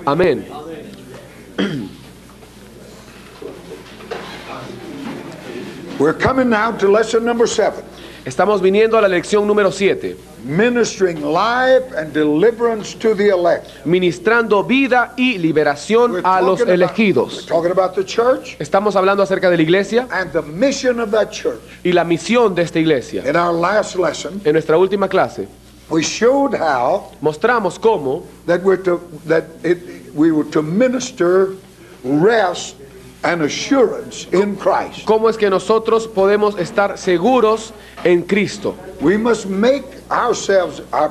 Amén. We're coming now to lesson number 7. Estamos viniendo a la lección número 7. Ministering life and deliverance to the elect. Ministrando vida y liberación a los We're elegidos. talking about the church Estamos hablando acerca de la iglesia and the mission of that church. y la misión de esta iglesia. In our last lesson, En nuestra última clase we showed how mostramos cómo that we were to minister rest and assurance in Christ. es que nosotros podemos estar seguros en Cristo. We must make our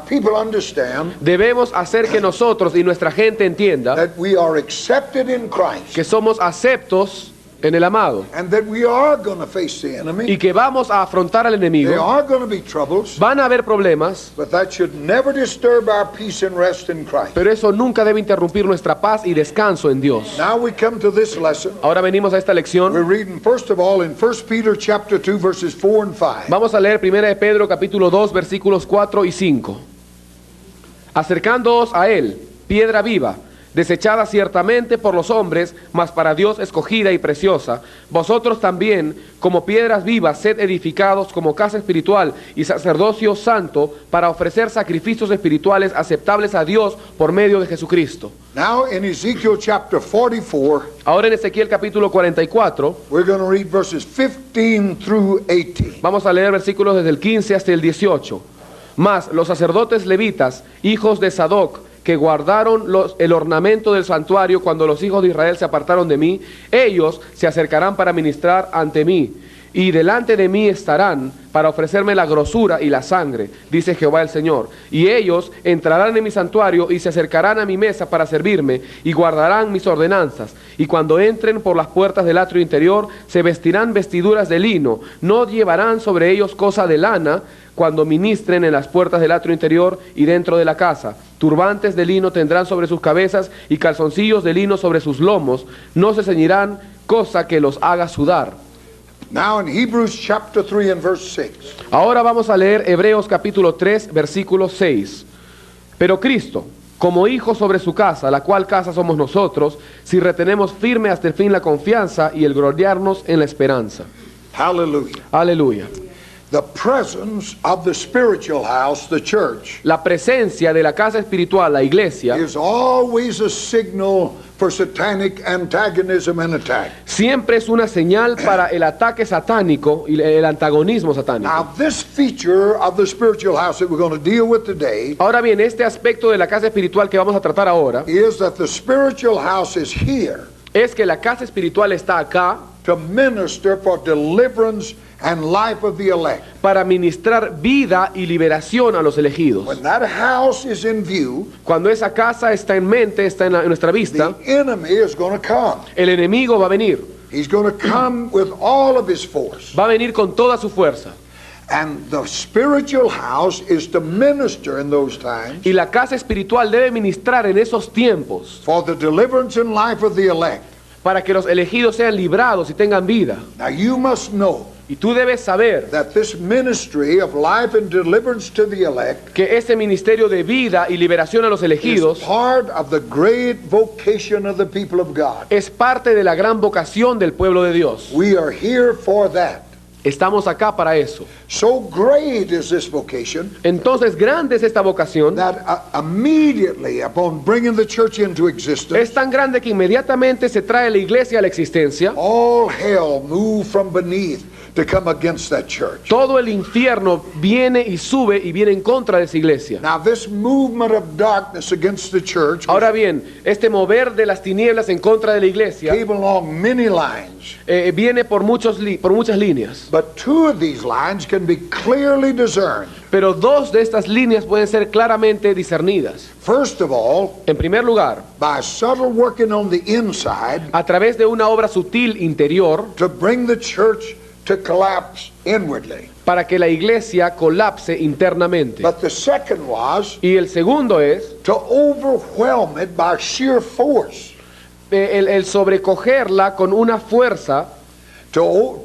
people understand Debemos hacer que nosotros y nuestra gente entienda that we are accepted in Christ que somos aceptos en el amado and that we are going to face the enemy. y que vamos a afrontar al There enemigo. are going to be troubles, Van a haber problemas, but that should never disturb our peace and rest in Christ. pero eso nunca debe interrumpir nuestra paz y descanso en Dios. Now we come to this lesson. Ahora venimos a esta We're lección. reading first of all in 1 Peter chapter 2 verses 4 and 5. Vamos a leer 1 de Pedro capítulo 2 versículos 4 y 5. Acercándoos a él, piedra viva, desechada ciertamente por los hombres, mas para Dios escogida y preciosa. Vosotros también, como piedras vivas, sed edificados como casa espiritual y sacerdocio santo, para ofrecer sacrificios espirituales aceptables a Dios por medio de Jesucristo. Now in Ezekiel chapter 44, Ahora en Ezequiel capítulo 44, we're going to read verses 15 through 18. vamos a leer versículos desde el 15 hasta el 18. Mas los sacerdotes levitas, hijos de Sadoc, que guardaron el ornamento del santuario cuando los hijos de Israel se apartaron de mí, ellos se acercarán para ministrar ante mí, y delante de mí estarán para ofrecerme la grosura y la sangre, dice Jehová el Señor. Y ellos entrarán en mi santuario y se acercarán a mi mesa para servirme, y guardarán mis ordenanzas. Y cuando entren por las puertas del atrio interior, se vestirán vestiduras de lino, no llevarán sobre ellos cosa de lana, cuando ministren en las puertas del atrio interior y dentro de la casa. Turbantes de lino tendrán sobre sus cabezas y calzoncillos de lino sobre sus lomos. No se ceñirán cosa que los haga sudar. Now in Hebrews chapter 3 and verse 6. Ahora vamos a leer Hebreos capítulo 3, versículo 6. Pero Cristo, como hijo sobre su casa, la cual casa somos nosotros, si retenemos firme hasta el fin la confianza y el gloriarnos en la esperanza. Hallelujah. Aleluya. The presence of the spiritual house, the church, La presencia de la casa espiritual, la iglesia, is always a signal for satanic antagonism and attack. siempre es una señal para el ataque satánico y el antagonismo satánico. Now this feature of the spiritual house that we're going to deal with today Ahora bien, este aspecto de la casa espiritual que vamos a tratar ahora is that the spiritual house is here es que la casa espiritual está acá to minister for deliverance and life of the elect. para ministrar vida y liberación a los elegidos. When that house is in view, Cuando esa casa está en mente, está en nuestra vista, the enemy is going to come. el enemigo va a venir. He's going to come with all of his force. Va a venir con toda su fuerza. And the spiritual house is to minister in those times Y la casa espiritual debe ministrar en esos tiempos for the deliverance and life of the elect. para que los elegidos sean librados y tengan vida. Now you must know Y tú debes saber that this ministry of life and deliverance to the elect que ese ministerio de vida y liberación a los is elegidos part of the great vocation of the people of God. es parte de la gran vocación del pueblo de Dios. We are here for that. Estamos acá para eso. So great is this vocation Entonces, grande es esta vocación. that immediately upon bringing the church into existence, Es tan grande que inmediatamente se trae la iglesia a la existencia. all hell moved from beneath to come against that church. Todo el infierno viene y sube y viene en contra de esa iglesia. Now this movement of darkness against the church Ahora bien, este mover de las tinieblas en contra de la iglesia came along many lines, viene por muchas líneas. but two of these lines can be clearly discerned. Pero dos de estas líneas pueden ser claramente discernidas. First of all, En primer lugar, by subtle working on the inside a través de una obra sutil interior to bring the church to collapse inwardly. para que la iglesia colapse internamente. But the second was Y el segundo es to overwhelm it by sheer force, el sobrecogerla con una fuerza to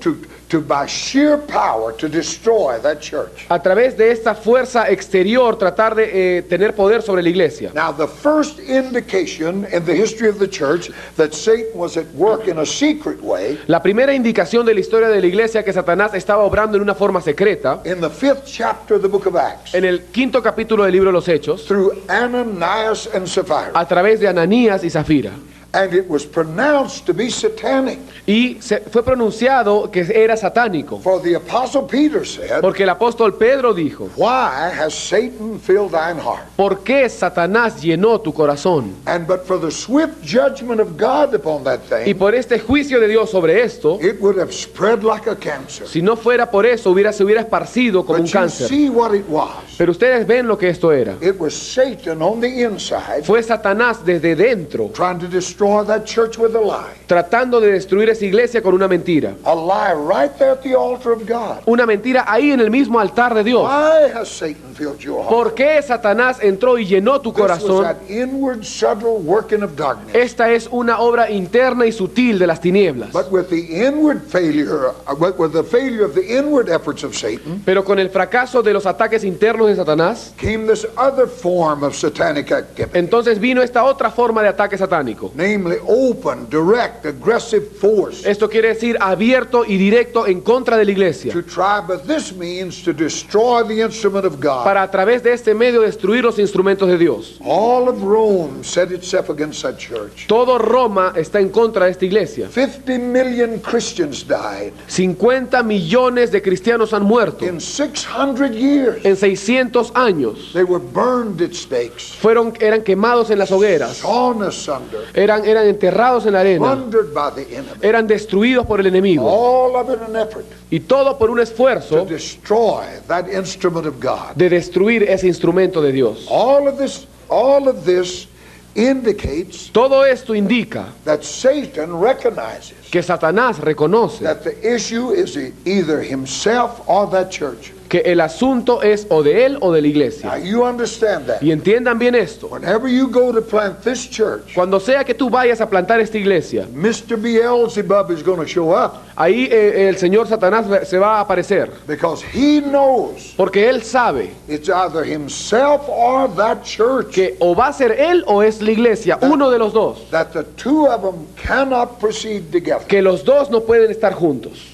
to by sheer power to destroy that church. a través de esta fuerza exterior tratar de tener poder sobre la iglesia. Now, the first indication in the history of the church that Satan was at work in a secret way, La primera indicación de la historia de la iglesia que Satanás estaba obrando en una forma secreta, in the 5th chapter of the book of Acts, en el 5º capítulo del libro de los Hechos, through Ananias and Sapphira. a través de Ananías y Zafira. And it was pronounced to be satanic. Y fue pronunciado que era satánico, For the apostle Peter said, porque el apóstol Pedro dijo: why has Satan filled thine heart? ¿por qué Satanás llenó tu corazón? And but for the swift judgment of God upon that Y thing, por este juicio de Dios sobre esto, it would have spread like a cancer. si no fuera por eso, se hubiera esparcido como un But you cáncer. see what it was. Pero ustedes ven lo que esto era. It was Satan on the inside Fue Satanás desde dentro, trying to destroy that church with a lie. tratando de destruir esa iglesia con una mentira. A lie right there at the altar of God. Una mentira ahí en el mismo altar de Dios. Why has Satan filled your heart? ¿Por qué Satanás entró y llenó tu This was corazón? that inward subtle working of darkness. Esta es una obra interna y sutil de las tinieblas. But with the inward failure, with the failure of the inward efforts of Satan, Pero con el fracaso de los ataques internos de Satanás, came this other form of satanic activity. entonces vino esta otra forma de ataque satánico. Namely, open, direct, aggressive force Esto quiere decir abierto y directo en contra de la iglesia, to try, but this means to destroy the instrument of God. para a través de este medio destruir los instrumentos de Dios. All of Rome set itself against that church. Todo Roma está en contra de esta iglesia. 50 million Christians died 50 millones de cristianos han muerto in 600 years. en 600 años. They were burned at stakes, Eran quemados en las hogueras, sawn asunder, eran enterrados en la arena, plundered by the enemy. eran destruidos por el enemigo. All of it an effort Y todo por un to esfuerzo destroy that instrument of God. de destruir ese instrumento de Dios. All of this indicates Todo esto indica that Satan recognizes que Satanás reconoce that the issue is either himself or that church. que el asunto es o de él o de la Now iglesia. you understand that. Y entiendan bien esto. Whenever you go to plant this church, Cuando sea que tú vayas a plantar esta iglesia, Mr. Beelzebub is going to show up ahí el señor Satanás se va a aparecer. because he knows Porque él sabe it's either himself or that church, que o va a ser él o es la iglesia, uno de los dos. that the two of them cannot proceed together. Que los dos no pueden estar juntos.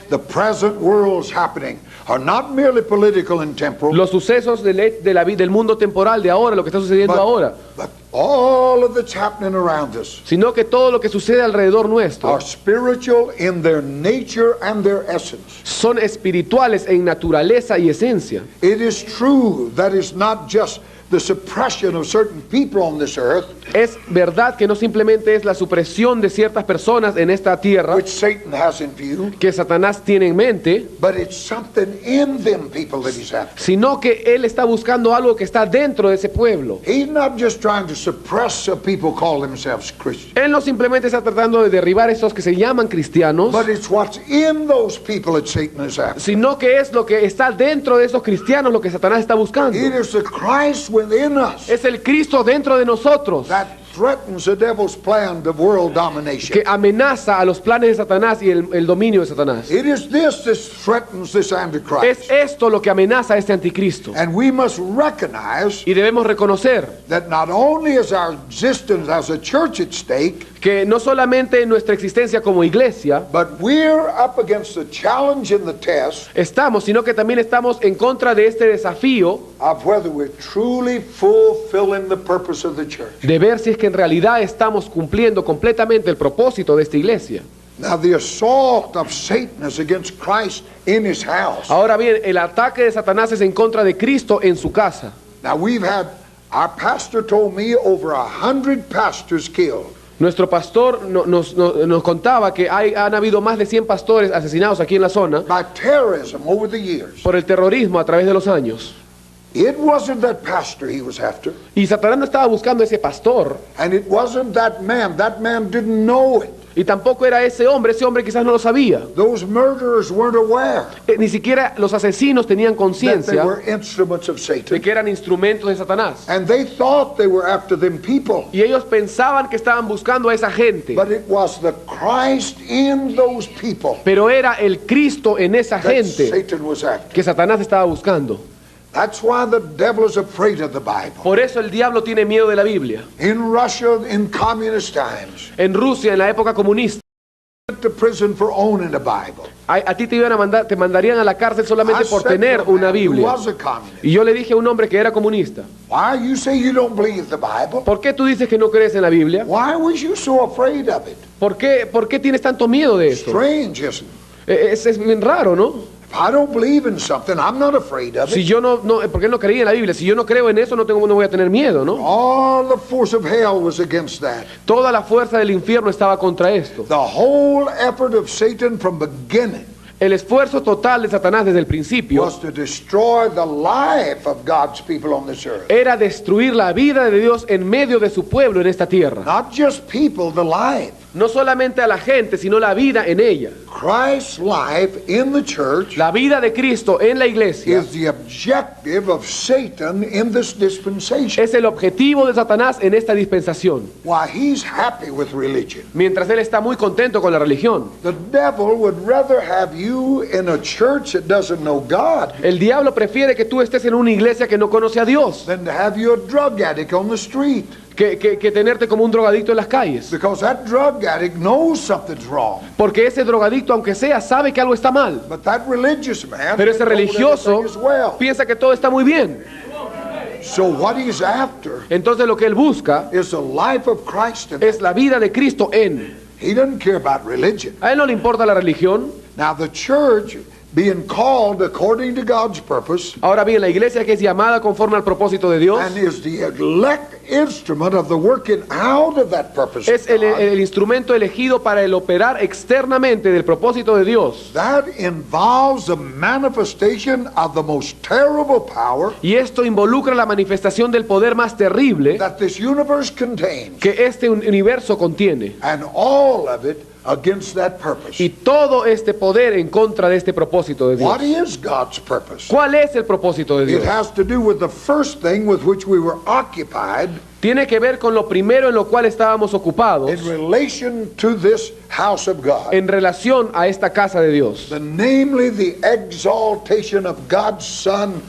The present world's happening are not merely political and temporal, Los sucesos de la vida, del mundo temporal de ahora, lo que está sucediendo ahora, but all of that's happening around us sino que todo lo que sucede alrededor nuestro are spiritual in their nature and their essence. son espirituales en naturaleza y esencia. It is true that it's not just the suppression of certain people on this earth, Es verdad que no simplemente es la supresión de ciertas personas en esta tierra which Satan has in view, que Satanás tiene en mente, but it's something in them people that he's after. sino que él está buscando algo que está dentro de ese pueblo. He's not just trying to suppress people call themselves Christians, Él no simplemente está tratando de derribar a estos que se llaman cristianos, but it's what's in those people that Satan is after. sino que es lo que está dentro de esos cristianos lo que Satanás está buscando. It is the Christ within us Es el Cristo dentro de nosotros that threatens the devil's plan of world domination. que amenaza a los planes de Satanás y el dominio de Satanás. It is this that threatens this Antichrist. Es esto lo que amenaza a este anticristo. And we must recognize Y debemos reconocer that not only is our existence as a church at stake, que no solamente nuestra existencia como iglesia but we're up against the challenge and the test estamos, sino que también estamos en contra de este desafío of whether we're truly fulfilling the purpose of the church. de ver si es que en realidad estamos cumpliendo completamente el propósito de esta iglesia. Now, the assault of Satan is against Christ in his house. Ahora bien, el ataque de Satanás es en contra de Cristo en su casa. Now, our pastor told me over 100 pastors killed Nuestro pastor nos contaba que han habido más de 100 pastores asesinados aquí en la zona by terrorism over the years. por el terrorismo a través de los años. It wasn't that pastor he was after, Y Satanás no estaba buscando ese pastor, and it wasn't that man. That man didn't know it. Y tampoco era ese hombre quizás no lo sabía. Those murderers weren't aware Ni siquiera los asesinos tenían that they conciencia were instruments of de Satan. que eran instrumentos de Satanás. And they thought they were after them people. Y ellos pensaban que estaban buscando a esa gente. But it was the Christ in those people Pero era el Cristo en esa that gente Satan was after. que Satanás estaba buscando. That's why the devil is afraid of the Bible. Por eso el diablo tiene miedo de la Biblia. In Russia, in communist times, En Rusia, en la época comunista, went to prison for owning a Bible. a ti te iban a mandar, te mandarían a la cárcel solamente I por said tener to a una man who Biblia. was a communist, Y yo le dije a un hombre que era comunista, why you say you don't believe the Bible? ¿por qué tú dices que no crees en la Biblia? Why was you so afraid of it? ¿Por qué tienes tanto miedo de esto? Strange, isn't it? Es bien raro, ¿no? If I don't believe in something, I'm not afraid of Si it. yo ¿por qué no creía en la Biblia? Si yo no creo en eso, no voy a tener miedo, ¿no? All the force of hell was against that. Toda la fuerza del infierno estaba contra esto. The whole effort of Satan from beginning El esfuerzo total de Satanás desde el principio was to destroy the life of God's people on this earth. era destruir la vida de Dios en medio de su pueblo en esta tierra. Not just people, the life. No solamente a la gente, sino la vida en ella. Christ's life in the church La vida de Cristo en la iglesia is the objective of Satan in this dispensation. es el objetivo de Satanás en esta dispensación. Why, he's happy with religion. Mientras él está muy contento con la religión. The devil would rather have you in a church that doesn't know God El diablo prefiere que tú estés en una iglesia que no conoce a Dios than to have you a drug addict on the street. que tenerte como un drogadicto en las calles. Because that drug addict knows something's wrong. Porque ese drogadicto, aunque sea, sabe que algo está mal. But that religious man Pero ese knows religioso everything is well. piensa que todo está muy bien. So what he's after Entonces lo que él busca is the life of Christ in him. es la vida de Cristo en. He doesn't care about religion. A él no le importa la religión. Now the church, being called according to God's purpose, Ahora bien, la iglesia que es llamada conforme al propósito de Dios and is the elect instrument of the working out of that purpose of es el God, instrumento elegido para el operar externamente del propósito de Dios. that involves the manifestation of the most terrible power Y esto involucra la manifestación del poder más terrible that this universe contains, que este universo contiene. and all of it against that purpose. Y todo este poder en contra de este propósito de Dios. What is God's purpose? ¿Cuál es el propósito de It Dios? has to do with the first thing with which we were occupied Tiene que ver con lo primero en lo cual estábamos ocupados in relation to this house of God, en relación a esta casa de Dios. namely the exaltation of God's Son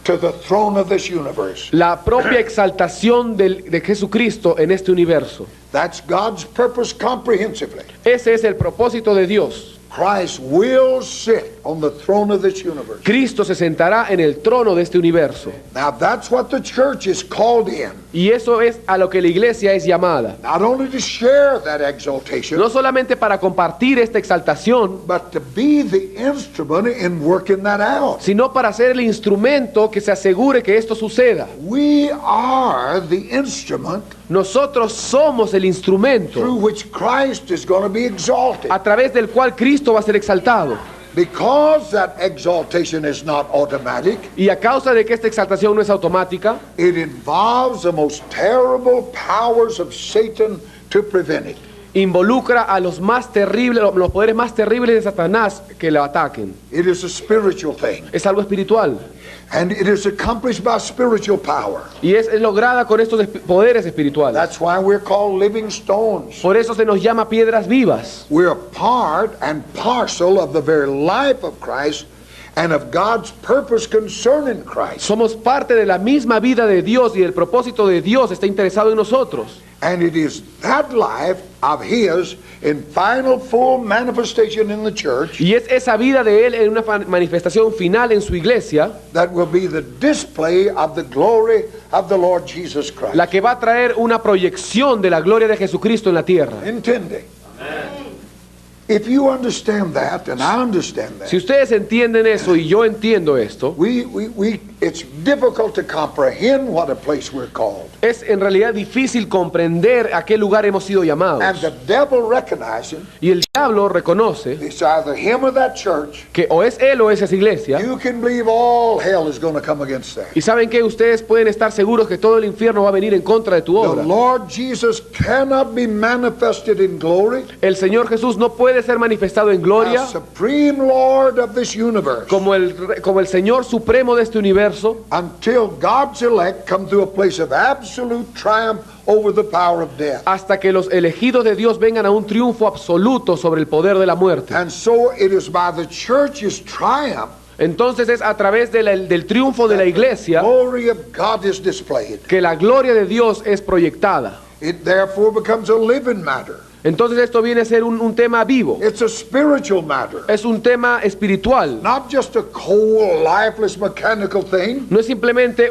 to the throne of this universe. La propia exaltación de Jesucristo en este universo. That's God's purpose comprehensively. Ese es el propósito de Dios. Christ will sit on the throne of this universe. Cristo se sentará en el trono de este universo. Now that's what the church is called in. Y eso es a lo que la iglesia es llamada. Not only to share that exaltation, No solamente para compartir esta exaltación, but to be the instrument in working that out. sino para ser el instrumento que se asegure que esto suceda. We are the instrument Nosotros somos el instrumento through which Christ is going to be exalted. a través del cual Cristo va a ser exaltado. Because that exaltation is not automatic, Y a causa de que esta exaltación no es automática, it involves the most terrible powers of Satan to prevent it. involucra a los más terribles, los poderes más terribles de Satanás que lo ataquen. It is a spiritual thing, Es algo espiritual. and it is accomplished by spiritual power. Y es lograda con estos poderes espirituales. That's why we're called living stones. Por eso se nos llama piedras vivas. We're a part and parcel of the very life of Christ and of God's purpose concerning Christ. Somos parte de la misma vida de Dios y el propósito de Dios está interesado en nosotros. And it is that life of His in final full manifestation in the church Y es esa vida de Él en una manifestación final en su iglesia that will be the display of the glory of the Lord Jesus Christ. la que va a traer una proyección de la gloria de Jesucristo en la tierra. Entiende? If you understand that, and I understand that, Si ustedes entienden eso y yo entiendo esto, we It's difficult to comprehend what a place we're called. Es en realidad difícil comprender a qué lugar hemos sido llamados. And the devil recognizing Y el diablo reconoce it's either him or that church. que o es él o es esa iglesia. You can believe all hell is going to come against that. Y saben que ustedes pueden estar seguros que todo el infierno va a venir en contra de tu The obra. Lord Jesus cannot be manifested in glory El Señor Jesús no puede ser manifestado en gloria as supreme Lord of this universe como el Señor supremo de este universo until God's elect come to a place of absolute triumph over the power of death. hasta que los elegidos de Dios vengan a un triunfo absoluto sobre el poder de la muerte. And so it is by the church's triumph Entonces es a través del triunfo de la the iglesia glory of God is displayed. que la gloria de Dios es proyectada. It therefore becomes a living matter. Entonces esto viene a ser un tema vivo, It's a spiritual matter. es un tema espiritual. Not just a cold, lifeless, mechanical thing. No es simplemente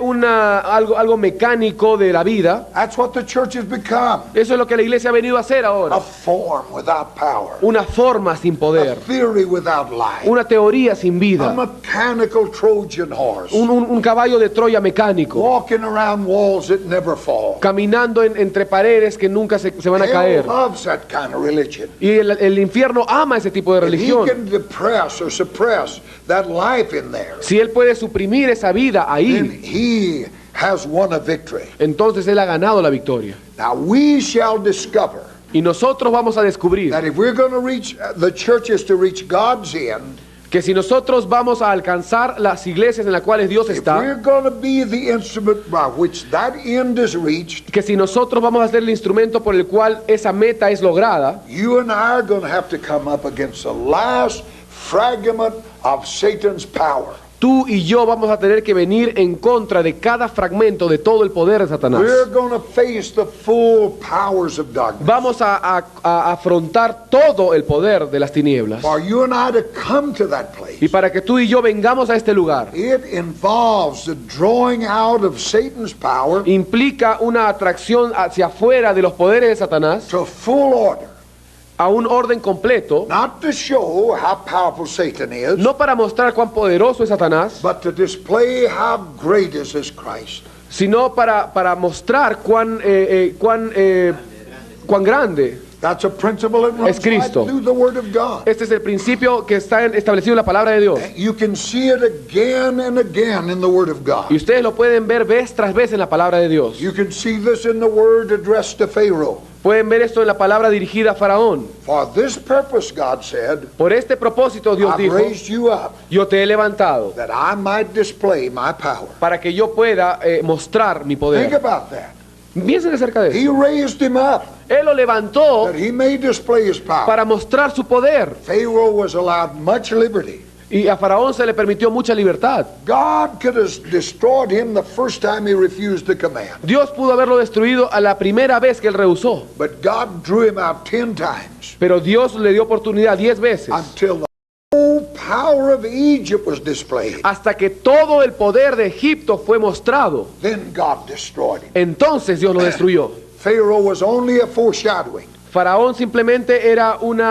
algo mecánico de la vida. That's what the church has become. Eso es lo que la iglesia ha venido a hacer A ahora. form without power. Una forma sin A poder, theory without life. una teoría sin A vida, mechanical Trojan horse. un caballo de Troya mecánico, Walking around walls that never fall. caminando entre paredes que nunca se van a caer. Hell loves that kind of religion. Y el infierno ama ese tipo de If he religión. can depress or suppress that life in there, Si él puede suprimir esa vida then ahí, he has won a victory. entonces él ha ganado la victoria. Now we shall discover Y nosotros vamos a descubrir that if we're going to reach, the churches to reach God's end, que si nosotros vamos a alcanzar las iglesias en las cuales Dios if está, we're going to be the instrument by which that end is reached, que si nosotros vamos a ser el instrumento por el cual esa meta es lograda, you and I are going to have to come up against the last fragment of Satan's power. tú y yo vamos a tener que venir en contra de cada fragmento de todo el poder de Satanás. We're going to face the full powers of darkness. Vamos a afrontar todo el poder de las tinieblas. For you and I to come to that place, Y para que tú y yo vengamos a este lugar, it involves the drawing out of Satan's power implica una atracción hacia afuera de los poderes de Satanás to full order. a un orden completo, Not to show how powerful Satan is, no para mostrar cuán poderoso es Satanás, but to display how great is this Christ. sino para mostrar cuán grande. That's a principle that runs Es Cristo. right through the Word of God. Este es el principio que está establecido en la palabra de Dios. You can see it again and again in the Word of God. Y ustedes lo pueden ver vez tras vez en la palabra de Dios. You can see this in the word addressed to Pharaoh. Pueden ver esto en la palabra dirigida a Faraón. For this purpose, God said, Por este propósito Dios I've dijo, raised you up yo te he levantado that I might display my power. para que yo pueda mostrar mi Think poder. about that. Piensen acerca de He eso. raised him up Él lo levantó that he may display his power. para mostrar su poder. Pharaoh was allowed much liberty. Y a Faraón se le permitió mucha libertad. God could have destroyed him the first time he refused the command. Dios pudo haberlo destruido a la primera vez que él rehusó. But God drew him out 10 times Pero Dios le dio oportunidad 10 veces. until the whole power of Egypt was displayed. Hasta que todo el poder de Egipto fue mostrado. Then God destroyed him. Entonces Dios lo destruyó. Pharaoh was only a foreshadowing. Faraón simplemente era un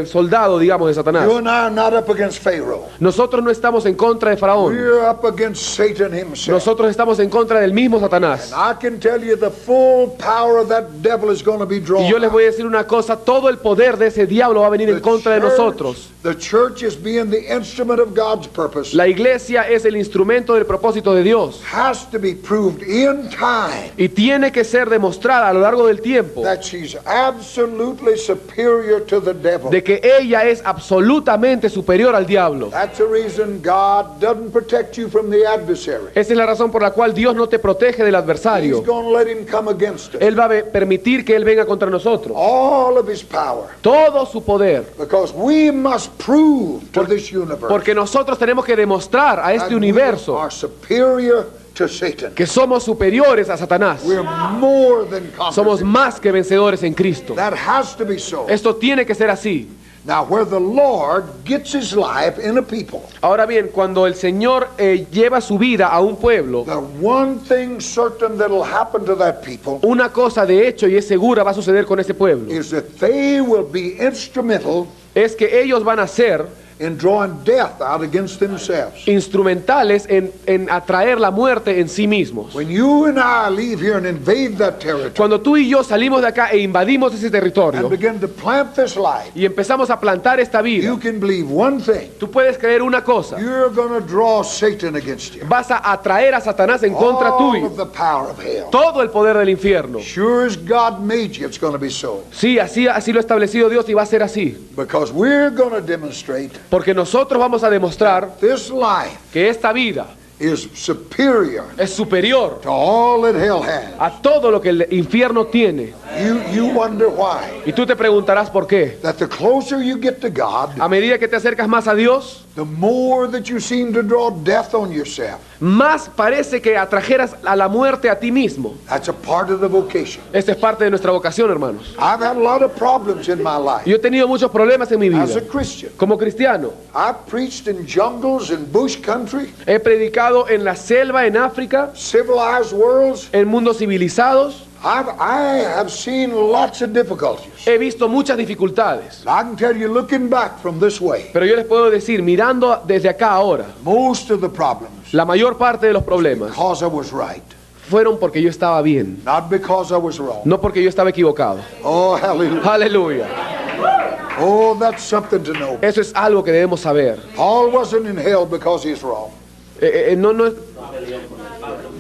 soldado, digamos, de Satanás. You and I are not up against Pharaoh. Nosotros no estamos en contra de Faraón. We're up against Satan himself. Nosotros estamos en contra del mismo Satanás. I can tell you the full power of that devil is going to be drawn Y yo les out. voy a decir una cosa, todo el poder de ese diablo va a venir en contra de nosotros. The church is being the instrument of God's purpose. La iglesia es el instrumento del propósito de Dios. Has to be proved in time Y tiene que ser demostrada a lo largo del tiempo that she's absolutely superior to the devil. de que ella es absolutamente superior al diablo. That's the reason God doesn't protect you from the adversary. Esa es la razón por la cual Dios no te protege del He's adversario. going to let him come against us. Él va a permitir que Él venga contra nosotros. All of his power. Todo su poder. Because we must prove to this universe Porque nosotros tenemos que demostrar a este that we universo are superior to Satan. que somos superiores a Satanás. We're more than Somos conquerors. más que vencedores en Cristo. That has to be so. Esto tiene que ser así. Now, where the Lord gets his life in a people, Ahora bien, cuando el Señor lleva su vida a un pueblo, the one thing certain that'll happen to that people una cosa de hecho y es segura va a suceder con ese pueblo. is that they will be instrumental Es que ellos van a ser in drawing death out against themselves. instrumentales en atraer la muerte en sí mismos. When you and I leave here and invade that territory Cuando tú y yo salimos de acá e invadimos ese and territorio begin to plant this life, y empezamos a plantar esta vida, you can believe one thing. tú puedes creer una cosa: You're going to draw Satan against you. vas a atraer a Satanás en contra All tuyo, of the power of hell. todo el poder del infierno. Sure as God made you, it's going to be so. Sí, así lo ha establecido Dios y va a ser así. Because we're going to demonstrate Porque nosotros vamos a demostrar this life que esta vida is superior es superior to all that hell has. a todo lo que el infierno tiene. You wonder why. Y tú te preguntarás por qué. That the closer you get to God, A medida que te acercas más a Dios, the more that you seem to draw death on yourself. más parece que atrajeras a la muerte a ti mismo. That's a part of the vocation. Esta es parte de nuestra vocación, hermanos. I've had a lot of problems in my life Yo he tenido muchos problemas en mi as a vida. Christian. Como cristiano, I've preached in jungles in bush country, he predicado en la selva, en África, civilized worlds. en mundos civilizados. I have seen lots of difficulties. He visto muchas dificultades. I can tell you, looking back from this way, Pero yo les puedo decir, mirando desde acá ahora, most of the problems, la mayor parte de los problemas because I was right, fueron porque yo estaba bien, not because I was wrong. no porque yo estaba equivocado. Oh, hallelujah. Aleluya. Oh, that's something to know. Eso es algo que debemos saber. Paul wasn't in hell because he's wrong.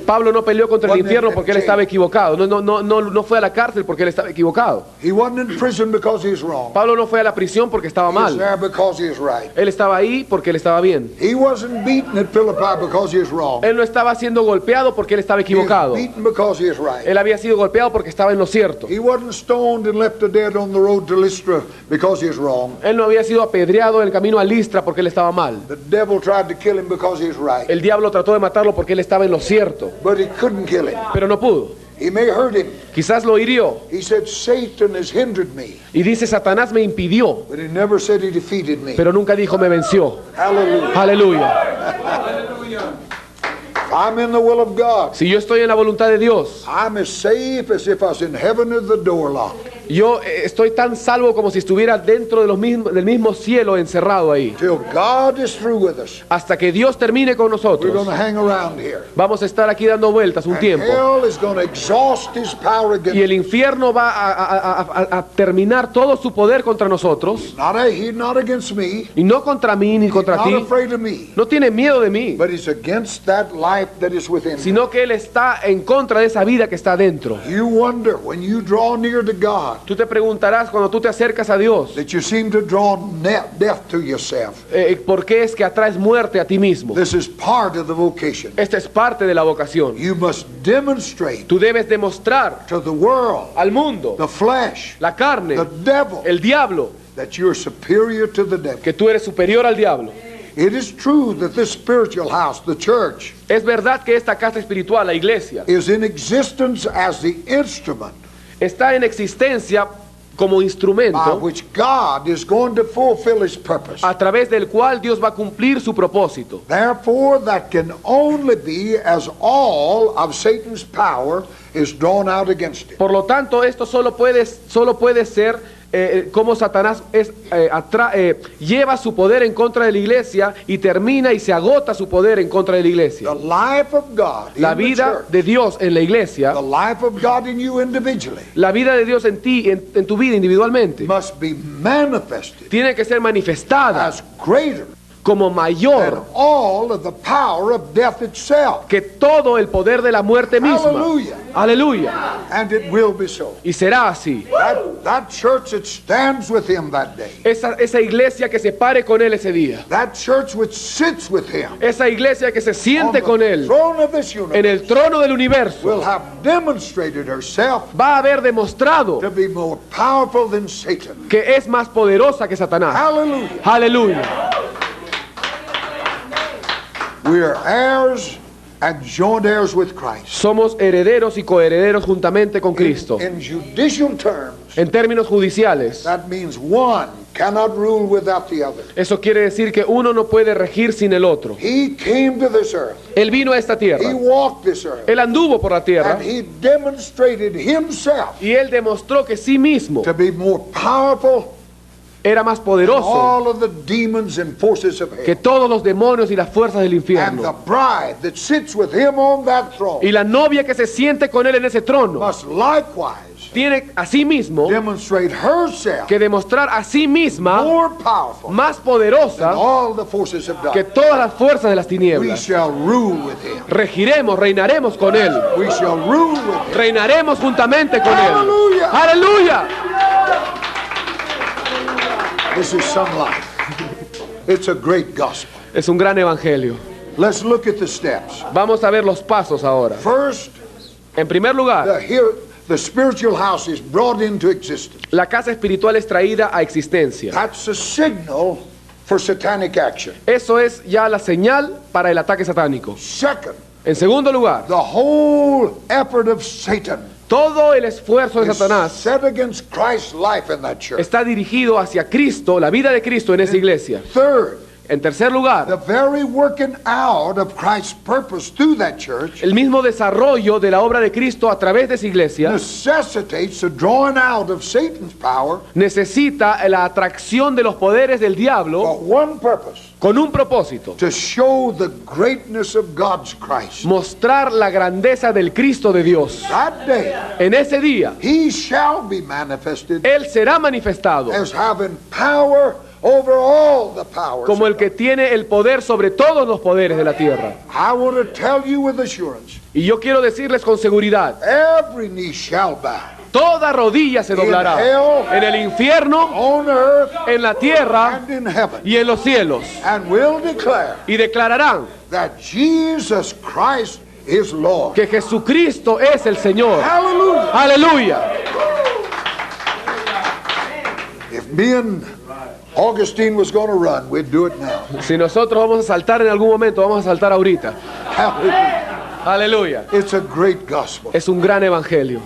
Pablo no peleó contra el infierno porque él estaba equivocado. No fue a la cárcel porque él estaba equivocado. He wasn't in prison because he's wrong. Pablo no fue a la prisión porque estaba He was mal. there because he's right. Él estaba ahí porque él estaba bien. He wasn't beaten at Philippi because he's wrong. Él no estaba siendo golpeado porque él estaba He was equivocado. beaten because he's right. Él había sido golpeado porque estaba en lo cierto. He wasn't stoned and left to dead on the road to Lystra because he's wrong. Él no había sido apedreado en el camino a Listra porque él estaba mal. The devil tried to kill him because he's right. El diablo trató de matarlo porque él estaba en lo cierto, But he couldn't kill him. pero no pudo. He may hurt him. Quizás lo hirió. He said, Satan has hindered me. Y dice, Satanás me impidió, But he never said he defeated me. pero nunca dijo me venció. Hallelujah. Aleluya. I'm in the will of God. Si yo estoy en la voluntad de Dios, I'm as safe as if I was in heaven with the door locked. yo estoy tan salvo como si estuviera dentro de del mismo cielo encerrado ahí. Till God is through with us. Hasta que Dios termine con We're going nosotros, to hang around here. vamos a estar aquí dando vueltas un And tiempo. hell is going to exhaust his power Y against el infierno va a terminar todo su poder contra nosotros. He's not against me. Y no contra mí ni He's contra not ti. afraid of me. No tiene miedo de mí, But he's against that life that is within me. sino que Él está en contra de esa vida que está dentro. You wonder when you draw near to God Tú te preguntarás cuando tú te acercas a Dios, that you seem to draw death to yourself. ¿por qué es que atraes muerte a ti mismo? This is part of the vocation. Esta es parte de la vocación. You must demonstrate Tú debes demostrar to the world, al mundo, the flesh, la carne, the devil, el diablo, that you're superior to the devil. que tú eres superior al diablo. It is true that this spiritual house, the church, Es verdad que esta casa espiritual, la iglesia, is in existence as the instrument está en existencia como by instrumento which God is going to fulfill his purpose. a través del cual Dios va a cumplir su propósito. Therefore, that can only be as all of Satan's power is drawn out against it. Por lo tanto, esto solo puede ser como Satanás lleva su poder en contra de la iglesia y termina y se agota su poder en contra de la iglesia. The life of God in La the vida church, de Dios en la iglesia, the life of God in you individually, la vida de Dios en ti, en tu vida individualmente, must be manifested tiene que ser manifestada as greater como than mayor all of the power of death itself. que todo el poder de la muerte misma. Hallelujah. Aleluya. And it will be so. Y será así. That church that stands with him that day, Esa iglesia que se pare con él ese día. that church which sits with him Esa iglesia que se on siente the con él throne of this en universe, el trono del universo, will have demonstrated herself va a haber demostrado to be more powerful than Satan. que es más poderosa que Satanás. Hallelujah. Aleluya. We are heirs and joint heirs with Christ. Somos herederos y coherederos juntamente con Cristo. In judicial terms, En términos judiciales, that means one cannot rule without the other. eso quiere decir que uno no puede regir sin el otro. He came to this earth. Él vino a esta He tierra. walked this earth. Él anduvo por la tierra And he demonstrated himself y él demostró que sí mismo to be more powerful era más poderoso all of the demons and forces of que hell. todos los demonios y las fuerzas del And the infierno. bride that sits with him on that throne Y la novia que se siente con él en ese trono must likewise tiene a sí mismo demonstrate herself que demostrar a sí misma more powerful más than poderosa all the forces of que darkness. todas las fuerzas de las We tinieblas. shall rule with him. Regiremos, reinaremos con él. We shall rule with him. Reinaremos juntamente con él. Aleluya. Aleluya. This is some life. It's a great gospel. Es un gran evangelio. Let's look at the steps. Vamos a ver los pasos ahora. First, En primer lugar, the spiritual house is brought into existence. la casa espiritual es traída a existencia. That's a signal for satanic action. Eso es ya la señal para el ataque satánico. Second, En segundo lugar, the whole effort of Satan todo el esfuerzo de is Satanás set against Christ's life in that church. está dirigido hacia Cristo, la vida de Cristo en esa iglesia. Third, En tercer lugar, the very working out of Christ's purpose through that church el mismo desarrollo de la obra de Cristo a través de esa iglesia necessitates the drawing out of Satan's power necesita la atracción de los poderes del diablo for one purpose, con un propósito: to show the greatness of God's Christ. mostrar la grandeza del Cristo de Dios. That day, En ese día, he shall be manifested Él será manifestado as having power over all the powers. como of el que God. tiene el poder sobre todos los poderes de la tierra. I want to tell you with assurance, Y yo quiero decirles con seguridad, every knee shall bow toda rodilla se doblará en el infierno, on earth en la tierra and in heaven, y en los cielos, and will declare y declararán that Jesus Christ is Lord. que Jesucristo es el Señor. Hallelujah. Aleluya. If me and Augustine was going to run, we'd do it now. Si nosotros vamos a saltar en algún momento, vamos a saltar ahorita. Hallelujah. Aleluya. It's a great gospel. Es un gran evangelio.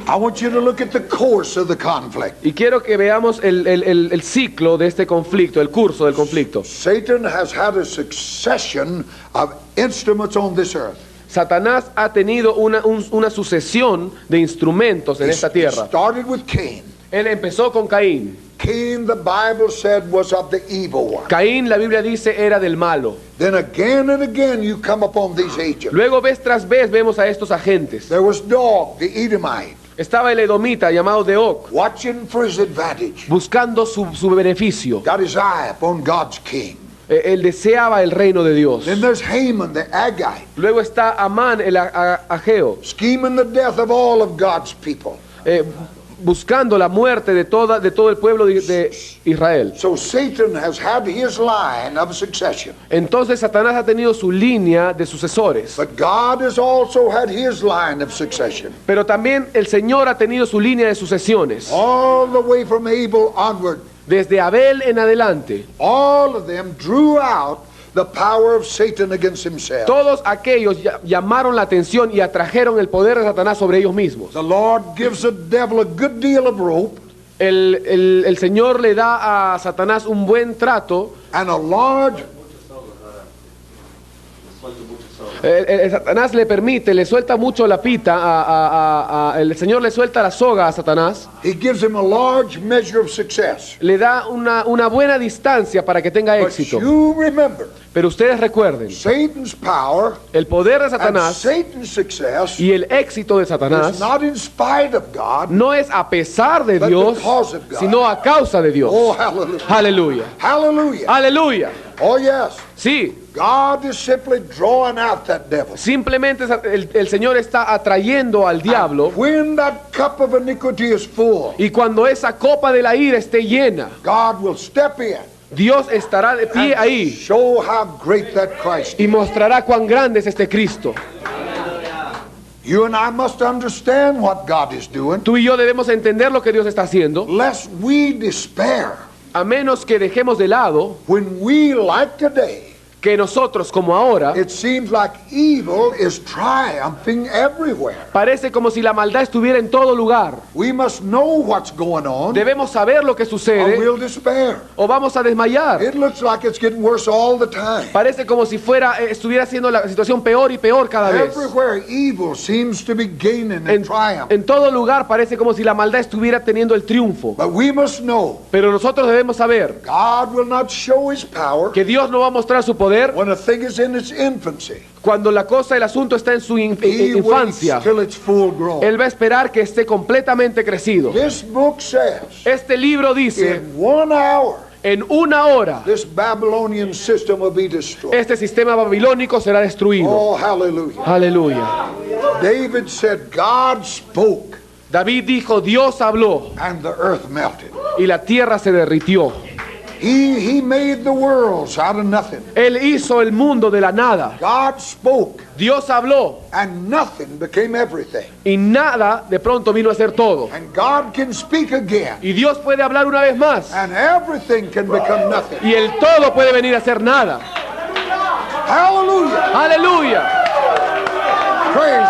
I want you to look at the course of the conflict. Y quiero que veamos el ciclo de este conflicto, el curso del conflicto. Satan has had a succession of instruments on this earth. Satanás ha tenido una sucesión de instrumentos en esta It tierra. started with Cain. Él empezó con Caín. Cain, the Bible said, was of the evil one. Caín, la Biblia dice, era del malo. Then again and again you come upon these agents. Luego vez tras vez vemos a estos agentes. There was Dog, the Edomite, Estaba el edomita llamado Deoc, watching for his advantage. buscando su beneficio. Got his eye upon God's king. Él deseaba el reino de Dios. Then there's Haman, the Agagite, Luego está Amán, el Ageo, scheming the death of all of God's people. buscando la muerte de todo el pueblo de Israel. So Satan has had his line of succession. Entonces Satanás ha tenido su línea de sucesores. But God has also had his line of succession. Pero también el Señor ha tenido su línea de sucesiones. All the way from Abel onward, Desde Abel en adelante, all of them drew out the power of Satan against himself. todos aquellos llamaron la atención y atrajeron el poder de Satanás sobre ellos mismos. The Lord gives the devil a good deal of rope El Señor le da a Satanás un buen trato. and a large Satanás le permite, le suelta mucho la pita, el Señor le suelta la soga a Satanás, he gives him a large measure of success. le da una buena distancia para que tenga But éxito. you remember, Pero ustedes recuerden, Satan's power el poder de and Satanás Satan's success y el éxito de is Satanás not in spite of God. no es a pesar de But Dios, because of God. sino a causa de Dios. Oh, hallelujah. Aleluya. Hallelujah. Aleluya. Oh, yes. Sí, God is simply drawing out that devil. simplemente el Señor está atrayendo al diablo, When that cup of iniquity is full, y cuando esa copa de la ira esté llena, God will step in Dios estará de pie and ahí show how great that Christ y is. mostrará cuán grande es este Cristo. You and I must understand what God is doing, Tú y yo debemos entender lo que Dios está haciendo, lest we despair a menos que dejemos de lado when we, like today, que nosotros como ahora it seems like evil is triumphing everywhere. parece como si la maldad estuviera en todo lugar. We must know what's going on, Debemos saber lo que or sucede we'll despair. o vamos a desmayar. It looks like it's getting worse all the time. Parece como si estuviera siendo la situación peor y peor cada vez. Everywhere evil seems to be gaining and triumph. En todo lugar parece como si la maldad estuviera teniendo el triunfo. But we must know Pero nosotros debemos saber God will not show his power que Dios no va a mostrar su poder when a thing is in its infancy. cuando la cosa, el asunto está en su He infancia. waits till it's full grown. Él va a esperar que esté completamente crecido. This book says, Este libro dice, in 1 hour, en una hora, this Babylonian system will be destroyed. este sistema babilónico será destruido. Oh, hallelujah. Aleluya. David said, God spoke, David dijo, Dios habló and the earth melted. y la tierra se derritió. He made the worlds out of nothing. Él hizo el mundo de la nada. God spoke, Dios habló and nothing became everything. y nada de pronto vino a ser todo. And God can speak again, Y Dios puede hablar una vez más. and everything can become nothing. Y el todo puede venir a ser nada. Hallelujah. Aleluya. Praise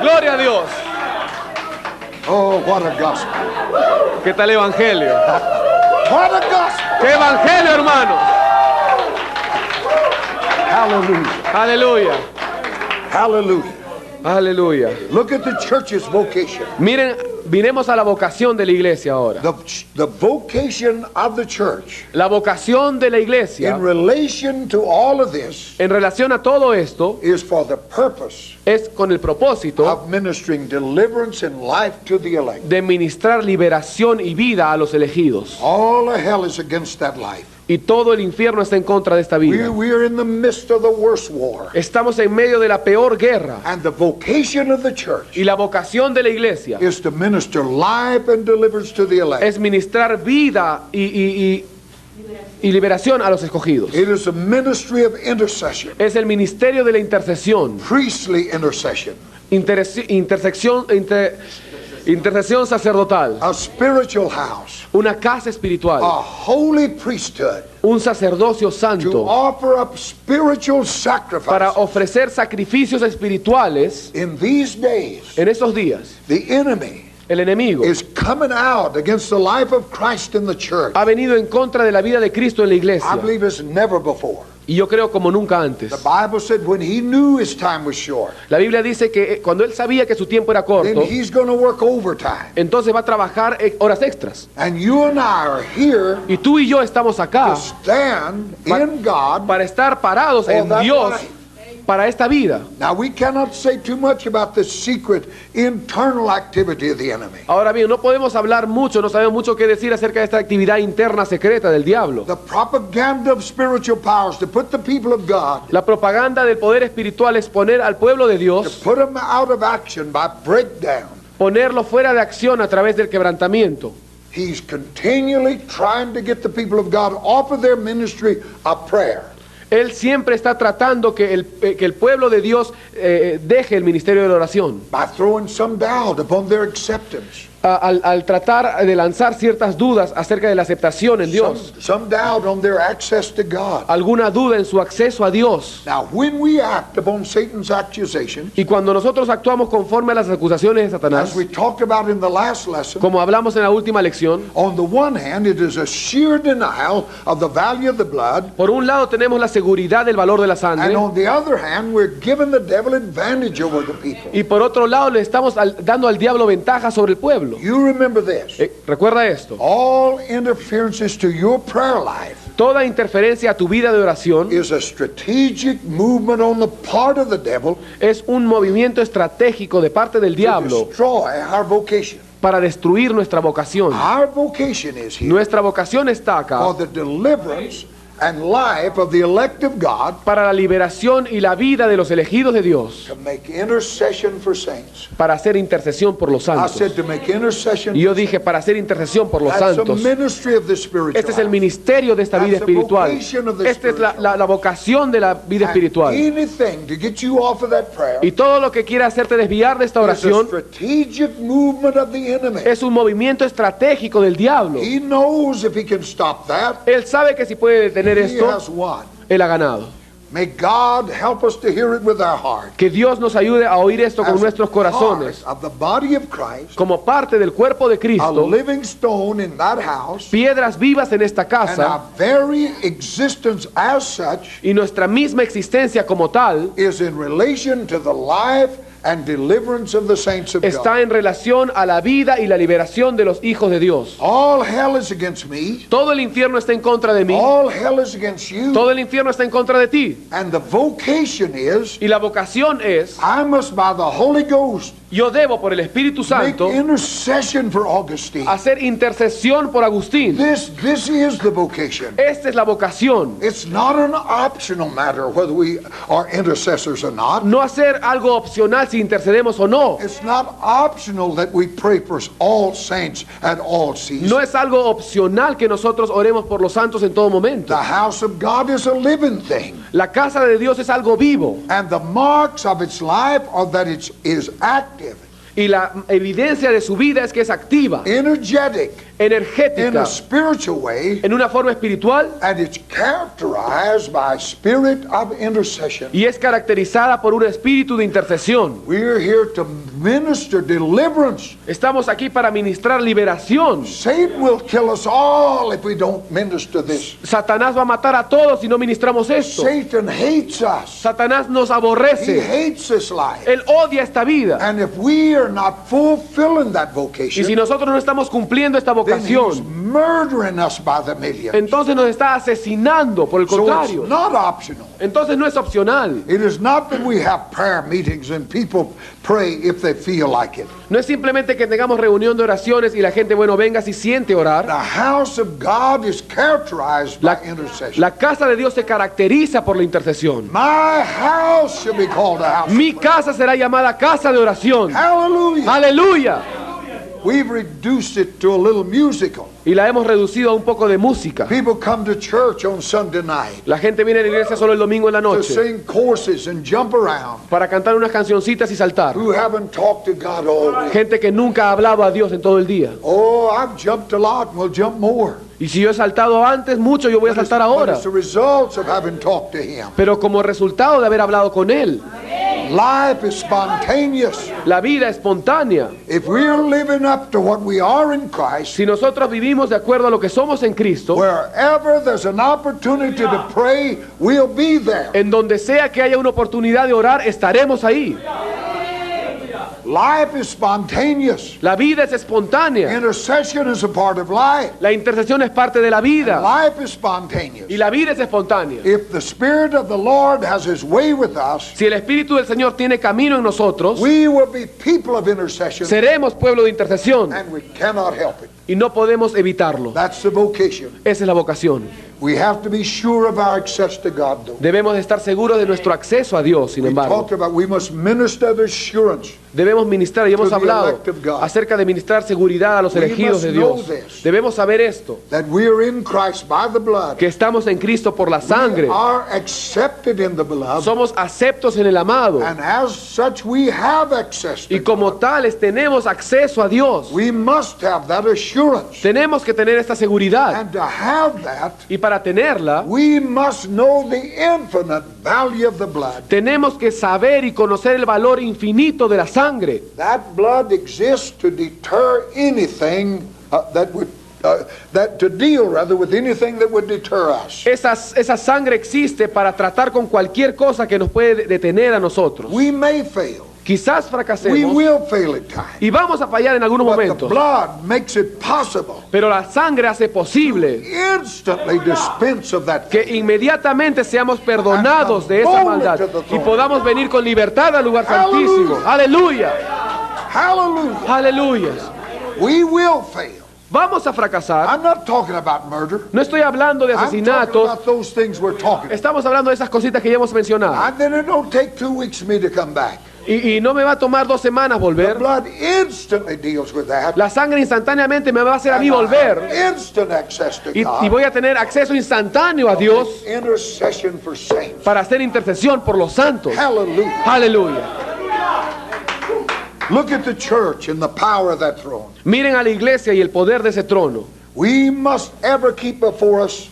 Gloria a Dios. God. Oh, what a gospel. ¿Qué tal evangelio? What a gospel. ¡Qué evangelio, hermanos! Hallelujah. Aleluya. Hallelujah. Aleluya. Look at the church's vocation. Miren, miremos a la vocación de la iglesia ahora. The vocation of the church La vocación de la iglesia in relation to all of this en relación a todo esto is for the purpose es con el propósito of ministering deliverance and life to the elect. de ministrar liberación y vida a los elegidos. All of hell is against that life. Y todo el infierno está en contra de esta vida. We are in the midst of the worst war. Estamos en medio de la peor guerra. And the vocation of the church Y la vocación de la iglesia is to minister life and deliverance to the elect. es ministrar vida y liberación a los escogidos. It is a ministry of intercession, Es el ministerio de la intercesión. priestly intercession, Intercesión sacerdotal. a spiritual house, Una casa espiritual. a holy priesthood Un sacerdocio to santo. offer up spiritual Para sacrifices. ofrecer sacrificios espirituales In these days, en estos días. the enemy El enemigo is coming out against the life of Christ in the church. ha venido en contra de la vida de Cristo en la I iglesia. believe it's never before. Y yo creo como nunca antes. The Bible said when he knew his time was short, La Biblia dice que cuando él sabía que su tiempo era then corto, he's going to work overtime. entonces va a trabajar horas extras. And you and I are here Y tú y yo estamos acá to stand in God para estar parados for en that Dios life. para esta vida. Now we cannot say too much about the secret internal activity of the enemy. Ahora bien, no podemos hablar mucho, no sabemos mucho qué decir acerca de esta actividad interna secreta del diablo. The propaganda of spiritual powers to put the people of God, La propaganda del poder espiritual es poner al pueblo de to Dios, put them out of action by breakdown. ponerlo fuera de acción a través del quebrantamiento. He's continually trying to get the people of God off of their ministry of prayer. Él siempre está tratando que el pueblo de Dios deje el ministerio de la oración. By throwing some doubt upon their acceptance. Al tratar de lanzar ciertas dudas acerca de la aceptación en Dios. Some doubt on their access to God. Alguna duda en su acceso a Dios. Now, when we act upon Satan's accusations, Y cuando nosotros actuamos conforme a las acusaciones de Satanás, as we talked about in the last lesson, como hablamos en la última lección, on the one hand, it is a sheer denial of the value of the blood, por un lado tenemos la seguridad del valor de la and sangre, on the other hand, we're giving the devil advantage over the people. y por otro lado le estamos dando al diablo ventaja sobre el pueblo. You remember this. Recuerda esto, All interferences to your prayer life toda interferencia a tu vida de oración is a strategic movement on the part of the devil es un movimiento estratégico de parte del to diablo destroy our vocation. para destruir nuestra vocación. Our vocation is here Nuestra vocación está acá for the deliverance and life of the elect of God, para la liberación y la vida de los elegidos de Dios, to make intercession for saints. para hacer intercesión por los I santos. said to make intercession. Y yo dije, para hacer intercesión por los That's the santos. ministry of the spiritual. Este es el life. ministerio de esta vida That's the espiritual. vocation of the Esta es la spiritual. vocación de la vida And espiritual. anything to get you off of that prayer Y todo lo que quiera hacerte desviar de esta is a oración strategic movement of the enemy. es un movimiento estratégico del diablo. He knows if he can stop that, Él sabe que si puede detener he esto, has won. él ha ganado. May God help us to hear it with our heart. Que Dios nos ayude a oír esto con As nuestros corazones. part of the body of Christ, Como parte del cuerpo de a Cristo, living stone in that house, piedras vivas en esta and casa, our very existence as such y nuestra misma existencia como tal is in relation to the life and deliverance of the saints of God. está en relación a la vida y la liberación de los hijos de Dios. All hell is against me. Todo el infierno está en contra de mí. All hell is against you. Todo el infierno está en contra de ti. And the vocation is, Y la vocación es, I must by the Holy Ghost yo debo por el Espíritu make Santo intercession for Augustine. hacer intercesión por Agustín. This is the vocation. Esta es la vocación. It's not an optional matter whether we are intercessors or not. No hacer algo opcional si intercedemos o no. It's not optional that we pray for all saints at all seasons. No es algo opcional que nosotros oremos por los santos en todo momento. The house of God is a living thing. La casa de Dios es algo vivo. And the marks of its life are that it is active, Y la evidencia de su vida es que es activa, energetic, in energética, a spiritual way, en una forma espiritual, and it's characterized by a spirit of intercession. y es caracterizada por un espíritu de intercesión. We're here to minister deliverance. Estamos aquí para ministrar liberación. Satan will kill us all if we don't minister this. Satanás va a matar a todos si no ministramos esto. Satan hates us. Satanás nos He aborrece. hates this life. Él odia esta vida. And if we are not fulfilling that Y si vocation, nosotros no estamos cumpliendo esta then he's vocación, murdering us by the millions. entonces nos está asesinando. Por el So it's contrario, not optional. entonces no es opcional. It is not that we have prayer meetings and people pray if they feel like it. No es simplemente que tengamos reunión de oraciones y la gente, bueno, venga si siente orar. The house of God is characterized by intercession. La casa de Dios se caracteriza por la intercesión. My house shall be called a house. Mi casa será llamada casa de oración. Hallelujah. Aleluya. We've reduced it to a little musical. Y la hemos reducido a un poco de música. People come to church on Sunday night La gente viene a la iglesia solo el domingo en la to noche sing courses and jump around, para cantar unas cancioncitas y saltar. who haven't talked to God all week. Gente que nunca ha hablado a Dios en todo el día. Oh, I've jumped a lot and will jump more. Y si yo he saltado antes mucho, yo voy a saltar But ahora. it's the results of having talked to Him. Pero como resultado de haber hablado con Él, Life is spontaneous. la vida espontánea. If we're living up to what we are in Christ, Si nosotros vivimos de acuerdo a lo que somos en Cristo, wherever there's an opportunity to pray, we'll be there. en donde sea que haya una oportunidad de orar, estaremos ahí. Life is spontaneous. La vida es espontánea. Intercession is a part of life. La intercesión es parte de la vida. Life is spontaneous. Y la vida es espontánea. If the Spirit of the Lord has His way with us, Si el Espíritu del Señor tiene camino en nosotros, we will be people of intercession, seremos pueblo de intercesión and we cannot help it. y no podemos evitarlo. That's the vocation. Esa es la vocación. We have to be sure of our access to God, though. Debemos de estar seguros de nuestro acceso a Dios, sin We embargo. talked about we must minister the assurance. Debemos ministrar, y hemos To the hablado elect of God. acerca de ministrar seguridad a los We elegidos must de Dios. know this. Debemos saber esto, That we are in Christ by the blood. que estamos en Cristo por la We sangre. are accepted in the beloved. Somos aceptos en el amado. And as such, we have access to Y como God. tales tenemos acceso a Dios. We must have that assurance. Tenemos que tener esta seguridad. And to have that, Y para tenerla, we must know the infinite value of the blood. tenemos que saber y conocer el valor infinito de la sangre. That blood exists to deter anything to deal rather with anything that would deter us. Esa sangre existe para tratar con cualquier cosa que nos puede detener a nosotros. We may fail. Quizás We fracasemos will fail at times. y vamos a fallar en algunos But the momentos. blood makes it possible. Pero la sangre hace posible Instantly dispense of that. que inmediatamente seamos perdonados de esa maldad y podamos venir con libertad al lugar santísimo. Aleluya, Hallelujah. aleluya. We will fail. Vamos a fracasar. I'm not talking about murder. No estoy hablando de I'm talking asesinatos. about those things we're talking about. Estamos hablando de esas cositas que ya hemos mencionado. And then it don't take 2 weeks for me to come back. Y no me va a tomar 2 semanas The volver. blood instantly deals with that. La sangre instantáneamente me va a hacer a mí And I have volver. instant access to Y God. voy a tener acceso instantáneo a Dios Intercession for saints. para hacer intercesión por los santos. Hallelujah. Aleluya. Look at the church and the power of that throne. Miren a la iglesia y el poder de ese trono. We must ever keep before us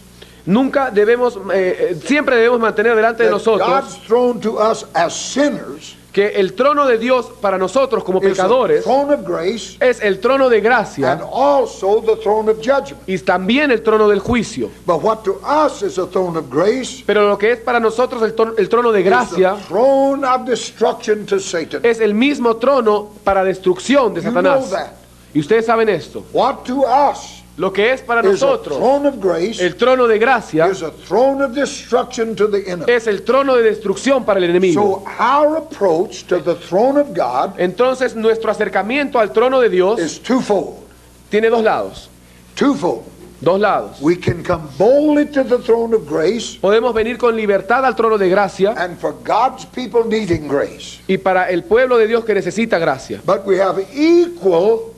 Nunca debemos, siempre debemos mantener delante de that nosotros God's throne to us as sinners que el trono de Dios para nosotros como is a pecadores throne of grace es el trono de and gracia also the throne of judgment. y también el trono del juicio. But what to us is a throne of grace Pero lo que es para nosotros el trono de is the gracia throne of destruction to Satan. es el mismo trono para destrucción de You Satanás. know that. Y ustedes saben esto. What to us Lo que es para is a nosotros throne of grace el trono de gracia is a throne of destruction to the enemy. es el trono de destrucción para el enemigo. So our approach to the throne of God Entonces nuestro acercamiento al trono de Dios is twofold. tiene dos lados. Twofold. Dos lados. We can come boldly to the throne of grace, Podemos venir con libertad al trono de gracia and for God's people needing grace. y para el pueblo de Dios que necesita gracia. But we have equal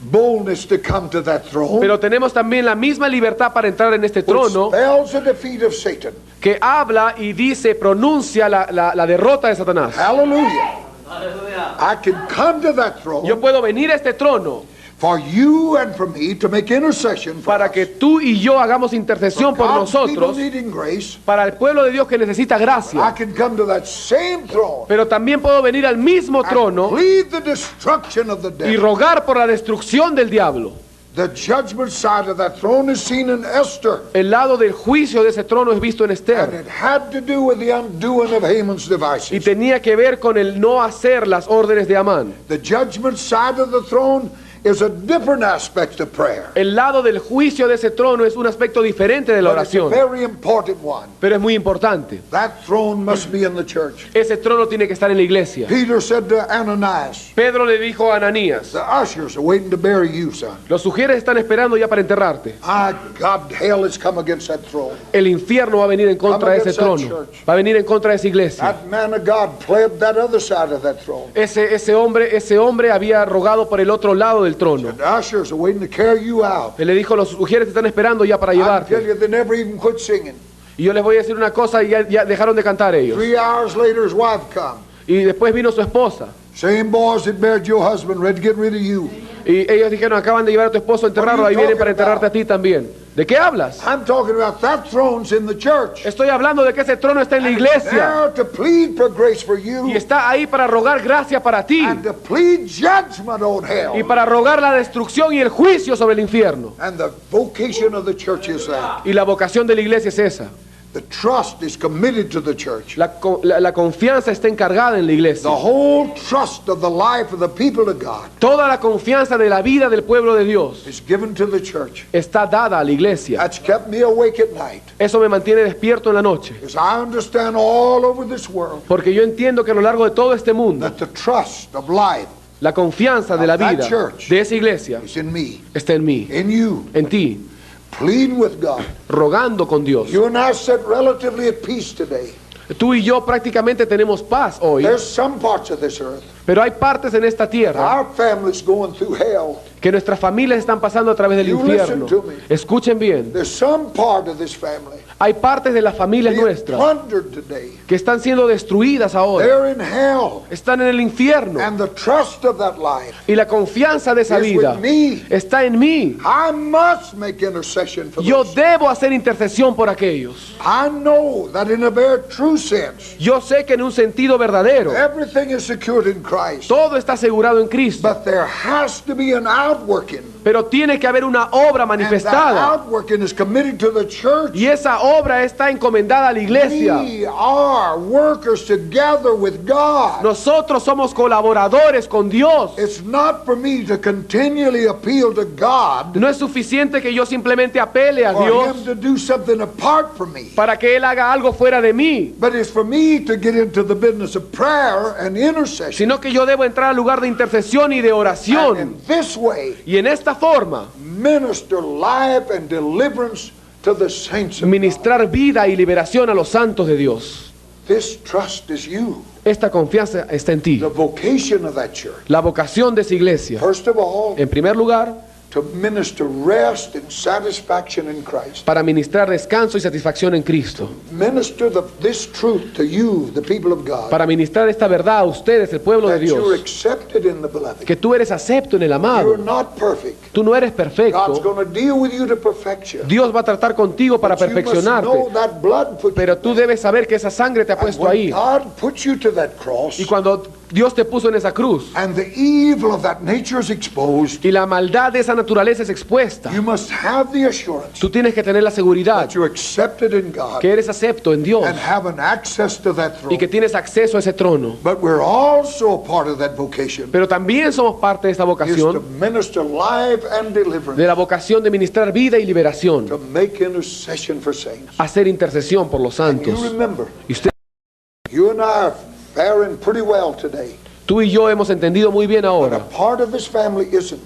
boldness to come to that throne, Pero tenemos también la misma libertad para entrar en este which trono spells the defeat of Satan. que habla y dice, pronuncia la derrota de Satanás. Hallelujah. I can come to that Yo throne puedo venir a este trono for you and for me to make intercession for para us. que tú y yo hagamos intercesión por God's people nosotros, needing grace, para el pueblo de Dios que necesita I gracia. can come to that same throne Pero también puedo venir al mismo and trono plead the destruction of the y devil. rogar por la destrucción del diablo. The judgment side of that throne is seen in Esther, El lado del juicio de ese trono es visto en and Esther. it had to do with the undoing of Haman's Y devices. tenía que ver con el no hacer las órdenes de Amán. The judgment side of the throne is a different aspect of prayer, El lado del juicio de ese trono es un aspecto diferente de la but it's a oración, very important one. pero es muy importante. That throne must be in the church. Ese trono tiene que estar en la iglesia. Peter said to Ananias, Pedro le dijo a Ananías, the ushers are waiting to bury you, son. los sugieres están esperando ya para enterrarte. Ah, God, hell has come against that throne. El infierno va a venir en contra de ese trono, va a venir en contra de esa iglesia. That man of God pled that other side of that throne. Ese hombre había rogado por el otro lado del trono. The ushers are waiting to carry you out. Él le dijo, los sugieres te están esperando ya para I tell llevarte. you, they never even quit singing. Y yo les voy a decir una cosa y ya dejaron de cantar ellos. 3 hours later, his wife come. Y después vino su esposa. Same boys that buried your husband, ready to get rid of you. Y ellos dijeron, acaban de llevar a tu esposo a enterrarlo, ahí vienen para enterrarte a ti también. ¿De qué hablas? I'm talking about that throne's in the church. Estoy hablando de que ese trono está en la iglesia There to plead for grace for you y está ahí para rogar gracia para ti and to plead judgment on y hell. para rogar la destrucción y el juicio sobre el infierno. And the vocation of the church is that. Y la vocación de la iglesia es esa. The trust is committed to the church. La confianza está encargada en la The iglesia. whole trust of the life of the people of God Toda la confianza de la vida del pueblo de Dios is given to the church. está dada a la iglesia. That's kept me awake at night. Eso me mantiene despierto en la noche. Because I understand all over this world Porque yo entiendo que a lo largo de todo este mundo, that the trust of life la confianza de la vida de esa iglesia is in me, está en mí, in you, en ti, pleading with God. rogando con Dios. You and I sit relatively at peace today. Tú y yo prácticamente tenemos paz hoy, There's some parts of this earth. pero hay partes en esta tierra Our family's going through hell. que nuestras familias están pasando a través del You infierno. listen to me. Escuchen bien, There's some part of this family hay partes de las familias being nuestras plundered today. que están siendo destruidas ahora, They're in hell. están en el infierno, And the trust of that life y la confianza de esa is vida with me. está en mí. I must make intercession for Yo those. debo hacer intercesión por aquellos. I know that in a very true sense, Yo sé que en un sentido verdadero everything is secured in Christ. todo está asegurado en Cristo, But there has to be an outworking. pero tiene que haber una obra And that manifestada, outworking is committed to the church. y esa obra está encomendada a la iglesia. We are workers together with God. Nosotros somos colaboradores con Dios. It's not for me to continually appeal to God No es suficiente que yo simplemente apele a for Dios Him to do something apart from me. para que Él haga algo fuera de mí, But it's for me to get into the business of prayer and intercession. sino que yo debo entrar al lugar de intercesión y de And oración, in this way, y en esta forma minister life and deliverance to the saints of God. ministrar vida y liberación a los santos de Dios. This trust is you. Esta confianza está en ti. The vocation of that church. La vocación de esa iglesia, First of all, en primer lugar, to minister rest and satisfaction in Christ. para ministrar descanso y satisfacción en Cristo, Minister this truth to you, the people of God, para ministrar esta verdad a ustedes, el pueblo de that you're Dios, accepted in the beloved. que tú eres acepto en el You're amado. not perfect. Tú no eres God's perfecto. going to deal with you to perfect you. Dios va a tratar contigo para But you must know perfeccionarte. that blood put Pero you tú there. debes saber que esa sangre te ha And puesto when ahí. God put you to that cross, Y cuando Dios te puso en esa cruz and the evil of that nature is exposed, y la maldad de esa naturaleza es expuesta, you must have the assurance tú tienes que tener la seguridad that you're accepted in God que eres acepto en Dios and have an access to that y que throne. tienes acceso a ese trono. But we're also a part of that vocation, Pero también somos parte de esta is to vocación, minister life and deliverance, de la vocación de ministrar vida y liberación, to make intercession for saints. hacer intercesión por los And you santos. remember, Y usted, you and I are faring pretty well today, tú y yo hemos entendido muy bien but a ahora. part of this family isn't.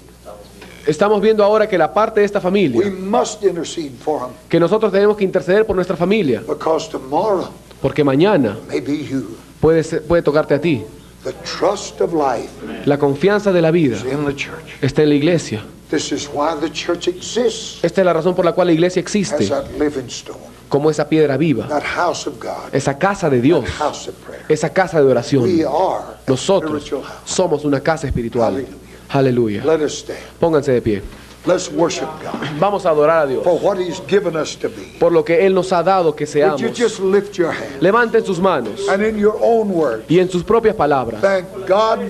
Estamos viendo ahora que la parte de esta We familia, must intercede for them, que nosotros tenemos que interceder por nuestra familia, because tomorrow porque mañana may be you. puede tocarte a ti. The trust of life La confianza de la vida is in the church. está en la iglesia. This is why the church exists Esta es la razón por la cual la iglesia as existe, that living stone, como esa piedra viva, that house of God, esa casa de Dios, that house of prayer. esa casa de oración. We are a Nosotros spiritual house. somos una casa espiritual. Aleluya. Let us stand. Pónganse de pie. Let's worship God Vamos a adorar a Dios for what He's given us to be. por lo que Él nos ha dado que Would seamos. you just lift your hand Levanten sus manos and in your own words y en sus propias palabras thank God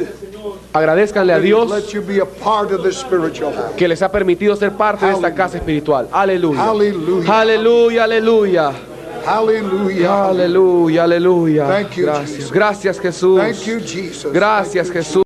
agradezcanle a that He Dios let you be a part of this spiritual house. que les ha permitido ser parte de esta casa espiritual. Aleluya. Hallelujah. Aleluya, aleluya. Hallelujah. Aleluya, aleluya. Thank you, Gracias. Jesus. Gracias, Jesús. Thank you, Jesus. Gracias, Thank you, Jesús.